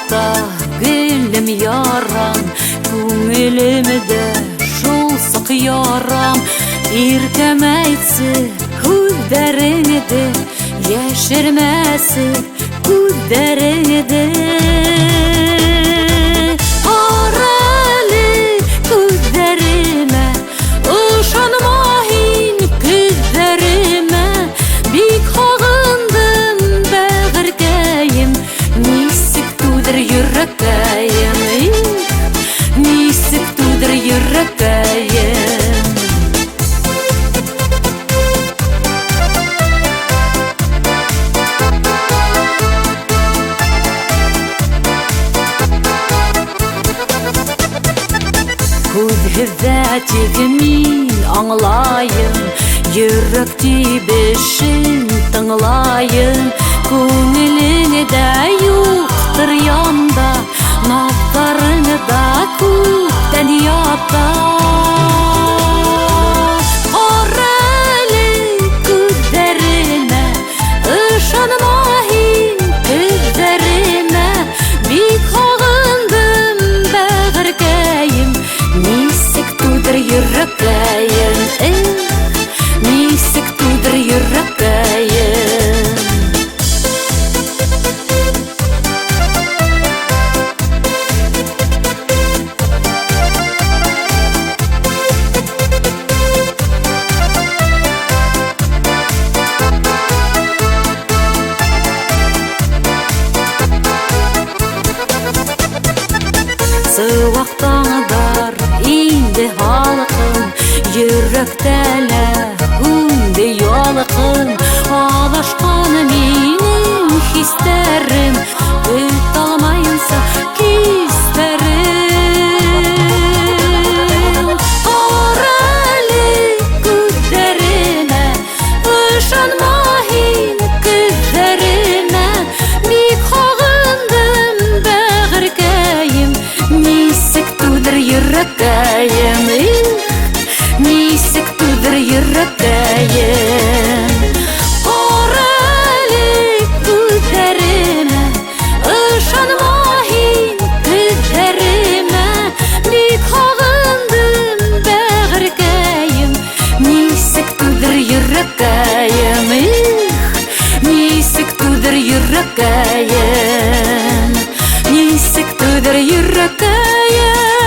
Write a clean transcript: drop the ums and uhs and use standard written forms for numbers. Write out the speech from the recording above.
Сыуақта гүлім ярам, көңілімді шулсық ярам. Иркем әйтсі күддәріңді, яшірмәсі күддәріңді. Аралы күддәріме, ышанмайын күддәріме. Бик ағындым бәғіркәйім, нисік тудыр йөрәкәйім, нисік тудыр йөрәкәйім. Күҙһеҙҙә тик мин аңлайым, йөрәк тибешен тыңлайым. Күңелеңдә юҡтыр янда, наҙҙарыңда күптән ята. Ҡарәле күҙҙәремә, ышанмайын күҙҙәремә. Бик ағындым бәғеркәйем, нисек тудыр йөрәкәйем, нисек тудыр йөрәкәйем. Сыуақтаңдар инде халқым, йөрәктәлә күнде ялқын. Алашҡан минең хистәрем, бөт алмайынса кистәрем. Ҡарәле күҙҙәремә, ышанмайын күҙҙәремә. Бик ағындым бәғеркәйем, нисек тудыр йөрәкәйем, нисек тудыр йөрәкәйем. Ҡарәле күҙҙәремә, ышанмайын күҙҙәремә. Бик ағындым бәғеркәйем, нисек тудыр йөрәкәйем, нисек тудыр йөрәкәйем, нисек тудыр йөрәкәйем.